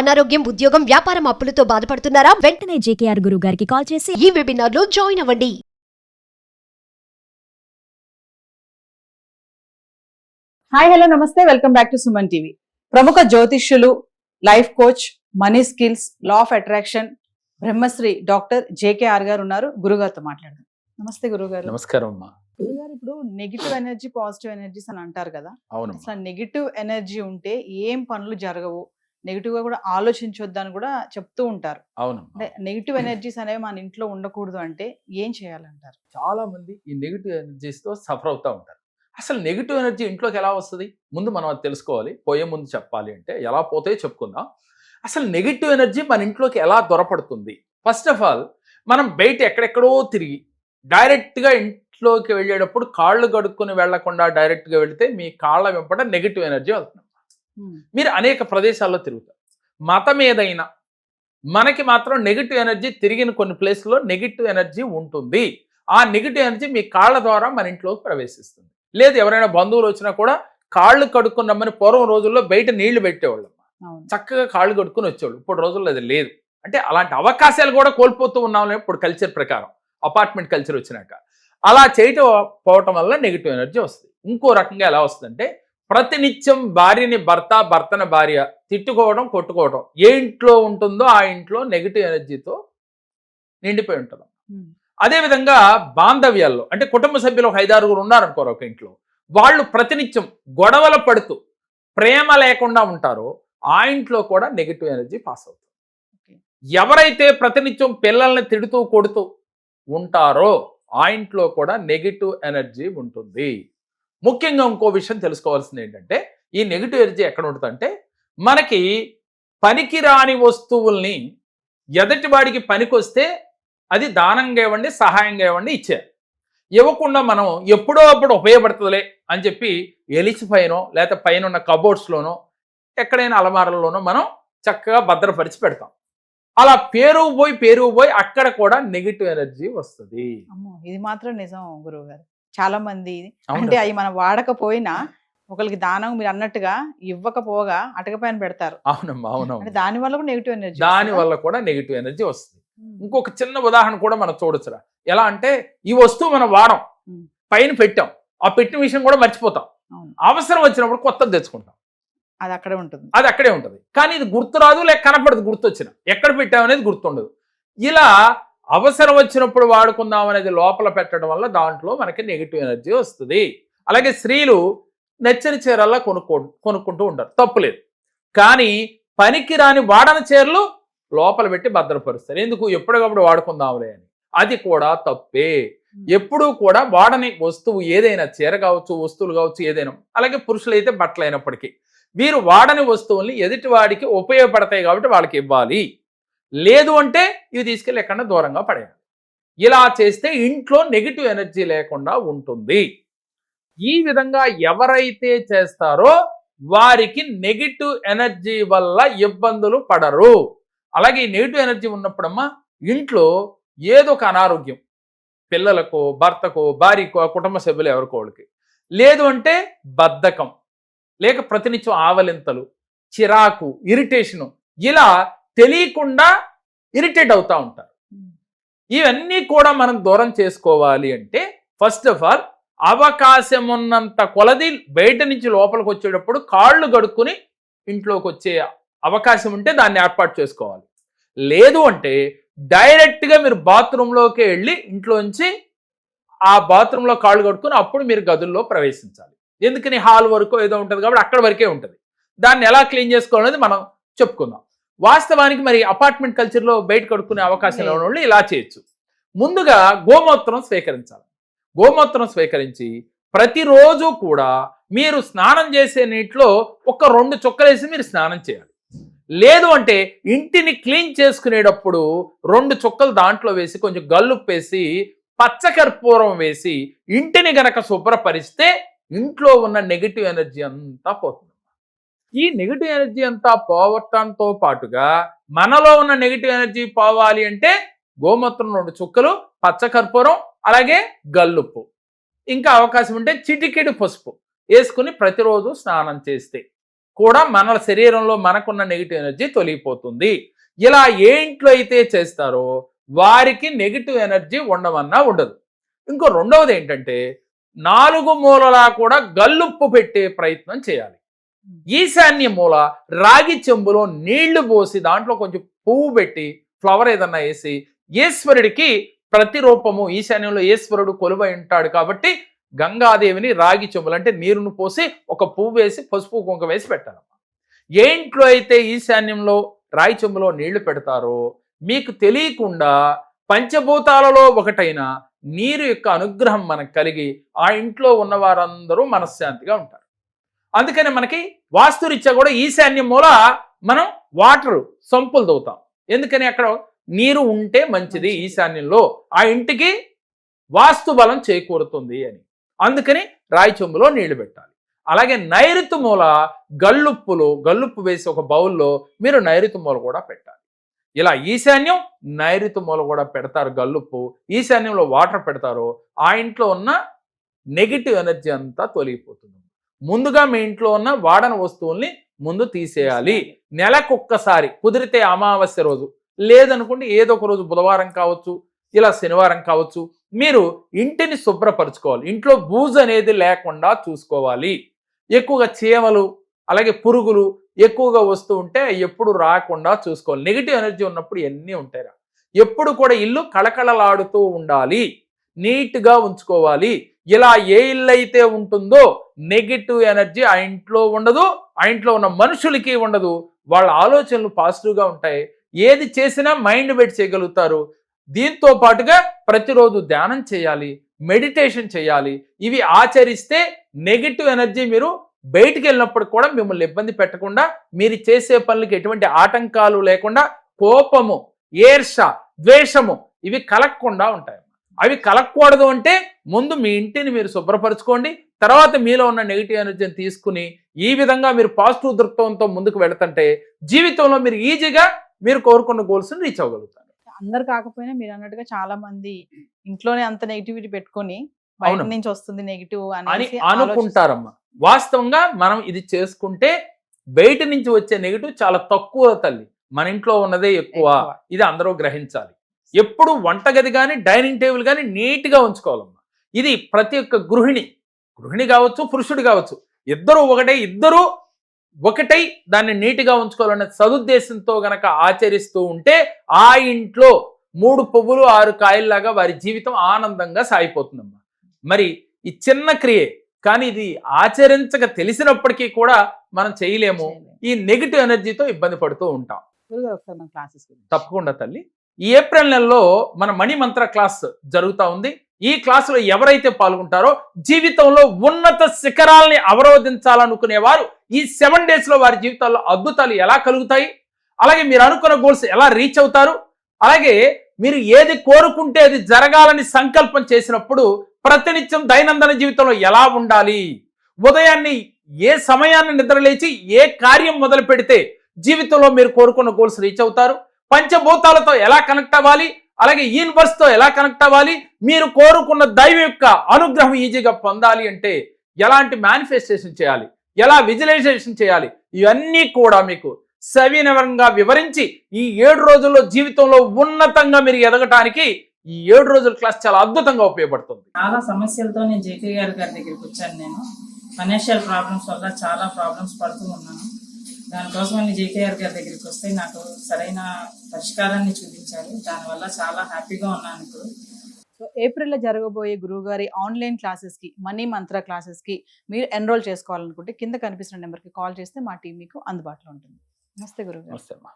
అనారోగ్యం, ఉద్యోగం, వ్యాపారం అప్పులతో బాధపడుతున్నారా? వెంటనే జేకేఆర్ గురువు గారికి కాల్ చేసి ఈ వెబినార్ లో జాయిన్ అవ్వండి. Hi hello namaste, welcome back to Suman TV. ప్రముఖ జ్యోతిష్యులు, life coach, money skills, law of attraction, Brahmashri doctor JKR garu ఉన్నారు. గురుగారితో మాట్లాడదాం. నమస్తే గురుగారు. నమస్కారం అమ్మా. గురుగారు, ఇప్పుడు నెగిటివ్ ఎనర్జీ, పాజిటివ్ ఎనర్జీస్ అని అంటారు కదా. అవును. అసలు నెగిటివ్ ఎనర్జీ ఉంటే ఏం పనులు జరగవు, నెగిటివ్ గా కూడా ఆలోచించొద్దు అని కూడా చెప్తూ ఉంటారు. అవును. అంటే నెగిటివ్ ఎనర్జీస్ అనేవి మన ఇంట్లో ఉండకూడదు అంటే ఏం చేయాలంటారు? చాలా మంది ఈ నెగిటివ్ ఎనర్జీస్ తో సఫర్ అవుతూ ఉంటారు. అసలు నెగిటివ్ ఎనర్జీ ఇంట్లోకి ఎలా వస్తుంది ముందు మనం అది తెలుసుకోవాలి. పోయే ముందు చెప్పాలి అంటే ఎలా పోతే చెప్పుకుందాం. అసలు నెగిటివ్ ఎనర్జీ మన ఇంట్లోకి ఎలా దొరపడుతుంది? ఫస్ట్ ఆఫ్ ఆల్ మనం బయట ఎక్కడెక్కడో తిరిగి డైరెక్ట్గా ఇంట్లోకి వెళ్ళేటప్పుడు కాళ్ళు కడుక్కొని వెళ్లకుండా డైరెక్ట్గా వెళితే మీ కాళ్ళ వెంపట నెగిటివ్ ఎనర్జీ వెళ్తుంది. మీరు అనేక ప్రదేశాల్లో తిరుగుతారు. మతం ఏదైనా మనకి మాత్రం నెగిటివ్ ఎనర్జీ తిరిగిన కొన్ని ప్లేస్లో నెగిటివ్ ఎనర్జీ ఉంటుంది. ఆ నెగిటివ్ ఎనర్జీ మీ కాళ్ళ ద్వారా మన ఇంట్లోకి ప్రవేశిస్తుంది. లేదు ఎవరైనా బంధువులు వచ్చినా కూడా కాళ్ళు కడుక్కున్నామని పూర్వం రోజుల్లో బయట నీళ్లు పెట్టేవాళ్ళం, చక్కగా కాళ్ళు కడుక్కుని వచ్చేవాళ్ళు. ఇప్పుడు రోజుల్లో అది లేదు. అంటే అలాంటి అవకాశాలు కూడా కోల్పోతూ ఉన్నాం ఇప్పుడు కల్చర్ ప్రకారం, అపార్ట్మెంట్ కల్చర్ వచ్చినాక. అలా చేయటం పోవటం వల్ల నెగిటివ్ ఎనర్జీ వస్తుంది. ఇంకో రకంగా ఎలా వస్తుందంటే ప్రతినిత్యం భార్యని భర్త, భర్తన భార్య తిట్టుకోవడం, కొట్టుకోవడం ఏ ఇంట్లో ఉంటుందో ఆ ఇంట్లో నెగిటివ్ ఎనర్జీతో నిండిపోయి ఉంటుంది. అదేవిధంగా బాంధవ్యాల్లో అంటే కుటుంబ సభ్యులు ఒక 5-6 ఉన్నారనుకోరు ఒక ఇంట్లో, వాళ్ళు ప్రతినిత్యం గొడవలు పడుతూ ప్రేమ లేకుండా ఉంటారో ఆ ఇంట్లో కూడా నెగిటివ్ ఎనర్జీ పాస్ అవుతుంది. ఎవరైతే ప్రతినిత్యం పిల్లల్ని తిడుతూ కొడుతూ ఉంటారో ఆ ఇంట్లో కూడా నెగిటివ్ ఎనర్జీ ఉంటుంది. ముఖ్యంగా ఇంకో విషయం తెలుసుకోవాల్సింది ఏంటంటే ఈ నెగిటివ్ ఎనర్జీ ఎక్కడ ఉంటుందంటే మనకి పనికిరాని వస్తువుల్ని ఎదుటి వాడికి పనికొస్తే అది దానంగా ఇవ్వండి, సహాయంగా ఇవ్వండి, ఇచ్చేయాలి. ఇవ్వకుండా మనం ఎప్పుడో అప్పుడు ఉపయోగపడుతుందిలే అని చెప్పి ఎలిసిపైనో లేకపోతే పైన ఉన్న కబోర్డ్స్లోనో ఎక్కడైనా అలమారల్లోనో మనం చక్కగా భద్రపరిచి పెడతాం. అలా పేరుకుపోయి అక్కడ కూడా నెగిటివ్ ఎనర్జీ వస్తుంది. ఇది మాత్రం నిజం గురువు గారు. చాలా మంది అంటే అవి మనం వాడకపోయినా ఒకరికి దానం మీరు అన్నట్టుగా ఇవ్వకపోగా అటకపైన పెడతారు. అవునమ్మా, అవునవును. దాని వల్ల కూడా నెగిటివ్ ఎనర్జీ, దాని వల్ల కూడా నెగిటివ్ ఎనర్జీ వస్తుంది. ఇంకొక చిన్న ఉదాహరణ కూడా మనం చూడొచ్చురా. ఎలా అంటే ఈ వస్తువు మనం వాడం, పైన పెట్టాం, ఆ పెట్టిన విషయం కూడా మర్చిపోతాం. అవసరం వచ్చినప్పుడు కొత్తది తెచ్చుకుంటాం, అది అక్కడే ఉంటుంది. కానీ ఇది గుర్తురాదు, లేక కనపడదు. గుర్తొచ్చిన ఎక్కడ పెట్టామనేది గుర్తుండదు. ఇలా అవసరం వచ్చినప్పుడు వాడుకుందాం అనేది లోపల పెట్టడం వల్ల దాంట్లో మనకి నెగిటివ్ ఎనర్జీ వస్తుంది. అలాగే స్త్రీలు నచ్చని చీరల్లా కొనుక్కుంటూ ఉంటారు, తప్పులేదు. కానీ పనికిరాని వాడని చీరలు లోపల పెట్టి భద్రపరుస్తారు. ఎందుకు? ఎప్పటికప్పుడు వాడుకుందాంలే అని. అది కూడా తప్పే. ఎప్పుడూ కూడా వాడని వస్తువు ఏదైనా, చీర కావచ్చు, వస్తువులు కావచ్చు, ఏదైనా, అలాగే పురుషులు అయితే బట్టలు అయినప్పటికీ వీరు వాడని వస్తువుల్ని ఎదుటి వాడికి ఉపయోగపడతాయి కాబట్టి వాళ్ళకి ఇవ్వాలి. లేదు అంటే ఇవి తీసుకెళ్ళి ఎక్కడ దూరంగా పడేయాలి. ఇలా చేస్తే ఇంట్లో నెగిటివ్ ఎనర్జీ లేకుండా ఉంటుంది. ఈ విధంగా ఎవరైతే చేస్తారో వారికి నెగిటివ్ ఎనర్జీ వల్ల ఇబ్బందులు పడరు. అలాగే ఈ నెగిటివ్ ఎనర్జీ ఉన్నప్పుడమ్మా ఇంట్లో ఏదో ఒక అనారోగ్యం, పిల్లలకు, భర్తకు, భార్యకు, కుటుంబ సభ్యులు ఎవరికోళ్ళకి, లేదు అంటే బద్ధకం, లేక ప్రతినిత్యం ఆవలింతలు, చిరాకు, ఇరిటేషను, ఇలా తెలియకుండా ఇరిటేట్ అవుతూ ఉంటారు. ఇవన్నీ కూడా మనం దూరం చేసుకోవాలి అంటే ఫస్ట్ ఆఫ్ ఆల్ అవకాశం ఉన్నంత కొలది బయట నుంచి లోపలికి వచ్చేటప్పుడు కాళ్ళు గడుక్కుని ఇంట్లోకి వచ్చే అవకాశం ఉంటే దాన్ని ఏర్పాటు చేసుకోవాలి. లేదు అంటే డైరెక్ట్గా మీరు బాత్రూంలోకి వెళ్ళి ఇంట్లోంచి ఆ బాత్రూంలో కాళ్ళు కడుక్కుని అప్పుడు మీరు గదుల్లో ప్రవేశించాలి. ఎందుకని? హాల్ వరకు ఏదో ఉంటుంది కాబట్టి అక్కడ వరకే ఉంటుంది. దాన్ని ఎలా క్లీన్ చేసుకోవాలనేది మనం చెప్పుకుందాం. వాస్తవానికి మరి అపార్ట్మెంట్ కల్చర్లో బయట కడుక్కునే అవకాశం లేని వాళ్ళు ఇలా చేయొచ్చు. ముందుగా గోమూత్రం స్వీకరించాలి. గోమూత్రం స్వీకరించి ప్రతిరోజు కూడా మీరు స్నానం చేసే నీటిలో ఒక 2 చుక్కలేసి మీరు స్నానం చేయాలి. లేదు అంటే ఇంటిని క్లీన్ చేసుకునేటప్పుడు 2 చుక్కలు దాంట్లో వేసి కొంచెం గల్లుప్పేసి పచ్చకర్పూరం వేసి ఇంటిని గనక శుభ్రపరిస్తే ఇంట్లో ఉన్న నెగిటివ్ ఎనర్జీ అంతా పోతుంది. ఈ నెగిటివ్ ఎనర్జీ అంతా పోవటంతో పాటుగా మనలో ఉన్న నెగిటివ్ ఎనర్జీ పోవాలి అంటే గోమూత్రం 2 చుక్కలు, పచ్చకర్పూరం, అలాగే గల్లుప్పు, ఇంకా అవకాశం ఉంటే చిటికెడు పసుపు వేసుకుని ప్రతిరోజు స్నానం చేస్తే కూడా మన శరీరంలో మనకున్న నెగిటివ్ ఎనర్జీ తొలగిపోతుంది. ఇలా ఏ ఇంట్లో అయితే చేస్తారో వారికి నెగిటివ్ ఎనర్జీ ఉండమన్నా ఉండదు. ఇంకో రెండవది ఏంటంటే 4 మూలలా కూడా గల్లుప్పు పెట్టే ప్రయత్నం చేయాలి. ఈశాన్య మూల రాగి చెంబులో నీళ్లు పోసి దాంట్లో కొంచెం పువ్వు పెట్టి ఫ్లవర్ ఏదన్నా వేసి ఈశ్వరుడికి ప్రతిరూపము, ఈశాన్యంలో ఈశ్వరుడు కొలువై ఉంటాడు కాబట్టి గంగాదేవిని రాగి చెంబులు అంటే నీరును పోసి ఒక పువ్వు వేసి పసుపు కుంకుమ వేసి పెట్టాలమ్మా. ఏ ఇంట్లో అయితే ఈశాన్యంలో రాగి చెంబులో నీళ్లు పెడతారో మీకు తెలియకుండా పంచభూతాలలో ఒకటైన నీరు యొక్క అనుగ్రహం మనకు కలిగి ఆ ఇంట్లో ఉన్న వారందరూ మనశ్శాంతిగా ఉంటారు. అందుకని మనకి వాస్తురీత్యా కూడా ఈశాన్యం మూల మనం వాటర్ సంపులు తవ్వుతాం. ఎందుకని అక్కడ నీరు ఉంటే మంచిది, ఈశాన్యంలో ఆ ఇంటికి వాస్తు బలం చేకూరుతుంది అని. అందుకని రాయి చెంబులో నీళ్లు పెట్టాలి. అలాగే నైరుతి మూల గల్లుప్పు వేసి ఒక బౌల్లో మీరు నైరుతి మూల కూడా పెట్టాలి. ఇలా ఈశాన్యం నైరుతి మూల కూడా పెడతారు గల్లుప్పు, ఈశాన్యంలో వాటర్ పెడతారు, ఆ ఇంట్లో ఉన్న నెగిటివ్ ఎనర్జీ అంతా తొలగిపోతుంది. ముందుగా మీ ఇంట్లో ఉన్న వాడని వస్తువుల్ని ముందు తీసేయాలి. నెలకొక్కసారి, కుదిరితే అమావాస్య రోజు, లేదనుకుంటే ఏదో ఒక రోజు బుధవారం కావచ్చు, ఇలా శనివారం కావచ్చు, మీరు ఇంటిని శుభ్రపరచుకోవాలి. ఇంట్లో బూజు అనేది లేకుండా చూసుకోవాలి. ఎక్కువగా చీమలు అలాగే పురుగులు ఎక్కువగా వస్తూ ఉంటే ఎప్పుడు రాకుండా చూసుకోవాలి. నెగిటివ్ ఎనర్జీ ఉన్నప్పుడు ఎన్ని ఉంటాయిరా. ఎప్పుడు కూడా ఇల్లు కళకళలాడుతూ ఉండాలి, నీట్గా ఉంచుకోవాలి. ఇలా ఏ ఇల్లు అయితే ఉంటుందో నెగిటివ్ ఎనర్జీ ఆ ఇంట్లో ఉండదు, ఆ ఇంట్లో ఉన్న మనుషులకి ఉండదు. వాళ్ళ ఆలోచనలు పాజిటివ్గా ఉంటాయి. ఏది చేసినా మైండ్ పెట్టి చేయగలుగుతారు. దీంతో పాటుగా ప్రతిరోజు ధ్యానం చేయాలి, మెడిటేషన్ చేయాలి. ఇవి ఆచరిస్తే నెగిటివ్ ఎనర్జీ మీరు బయటికి వెళ్ళినప్పుడు కూడా మిమ్మల్ని ఇబ్బంది పెట్టకుండా, మీరు చేసే పనులకి ఎటువంటి ఆటంకాలు లేకుండా, కోపము, ఈర్ష, ద్వేషము ఇవి కలగకుండా ఉంటాయి. అవి కలగకూడదు అంటే ముందు మీ ఇంటిని మీరు శుభ్రపరచుకోండి. తర్వాత మీలో ఉన్న నెగిటివ్ ఎనర్జీని తీసుకుని ఈ విధంగా మీరు పాజిటివ్ దృక్పథంతో ముందుకు వెళుతుంటే జీవితంలో మీరు ఈజీగా మీరు కోరుకున్న గోల్స్ని రీచ్ అవ్వగలుగుతారు. అందరు కాకపోయినా మీరు అన్నట్టుగా చాలా మంది ఇంట్లోనే అంత నెగిటివిటీ పెట్టుకొని బయట నుంచి వస్తుంది నెగిటివ్ అని అనుకుంటారమ్మా. వాస్తవంగా మనం ఇది చేసుకుంటే బయట నుంచి వచ్చే నెగిటివ్ చాలా తక్కువ తల్లి, మన ఇంట్లో ఉన్నదే ఎక్కువ. ఇది అందరూ గ్రహించాలి. ఎప్పుడు వంటగది కానీ డైనింగ్ టేబుల్ కానీ నీట్గా ఉంచుకోవాలమ్మా. ఇది ప్రతి ఒక్క గృహిణి కావచ్చు, పురుషుడు కావచ్చు, ఇద్దరు ఒకటై దాన్ని నీట్గా ఉంచుకోవాలనే సదుద్దేశంతో గనక ఆచరిస్తూ ఉంటే ఆ ఇంట్లో 3 పువ్వులు 6 కాయల్లాగా వారి జీవితం ఆనందంగా సాగిపోతుందమ్మా. మరి ఈ చిన్న క్రియే, కానీ ఇది ఆచరించక తెలిసినప్పటికీ కూడా మనం చేయలేము. ఈ నెగిటివ్ ఎనర్జీతో ఇబ్బంది పడుతూ ఉంటాం. తప్పకుండా తల్లి, ఈ ఏప్రిల్ నెలలో మన మణి మంత్ర క్లాస్ జరుగుతూ ఉంది. ఈ క్లాసులో ఎవరైతే పాల్గొంటారో జీవితంలో ఉన్నత శిఖరాల్ని అవరోధించాలనుకునేవారు ఈ 7 days లో వారి జీవితాల్లో అద్భుతాలు ఎలా కలుగుతాయి, అలాగే మీరు అనుకున్న గోల్స్ ఎలా రీచ్ అవుతారు, అలాగే మీరు ఏది కోరుకుంటే అది జరగాలని సంకల్పం చేసినప్పుడు ప్రతినిత్యం దైనందిన జీవితంలో ఎలా ఉండాలి, ఉదయాన్ని ఏ సమయాన్ని నిద్రలేచి ఏ కార్యం మొదలు పెడితే జీవితంలో మీరు కోరుకున్న గోల్స్ రీచ్ అవుతారు, పంచభూతాలతో ఎలా కనెక్ట్ అవ్వాలి, అలాగే యూనివర్స్తో ఎలా కనెక్ట్ అవ్వాలి, మీరు కోరుకున్న దైవం యొక్క అనుగ్రహం ఈజీగా పొందాలి అంటే ఎలాంటి మేనిఫెస్టేషన్ చేయాలి, ఎలా విజువలైజేషన్ చేయాలి, ఇవన్నీ కూడా మీకు సవినయంగా వివరించి ఈ 7 రోజుల్లో జీవితంలో ఉన్నతంగా మీరు ఎదగటానికి ఈ 7 రోజుల క్లాస్ చాలా అద్భుతంగా ఉపయోగపడుతుంది. చాలా సమస్యలతో నేను జేకే గారి దగ్గరికి వచ్చాను. నేను ఫైనాన్షియల్ ప్రాబ్లమ్స్ వల్ల చాలా ప్రాబ్లమ్స్ పడుతూ ఉన్నాను. దానికోసం నేను జేకే గారి దగ్గరికి వస్తే నాకు సరైన పరిష్కారాన్ని చూపించారు. దానివల్ల చాలా హ్యాపీగా ఉన్నాను ఇప్పుడు. సో ఏప్రిల్లో జరగబోయే గురువుగారి ఆన్లైన్ క్లాసెస్కి, మనీ మంత్ర క్లాసెస్కి మీరు ఎన్రోల్ చేసుకోవాలనుకుంటే కింద కనిపిస్తున్న నెంబర్కి కాల్ చేస్తే మా టీం మీకు అందుబాటులో ఉంటుంది. నమస్తే గురుగారు. నమస్తే అమ్మా.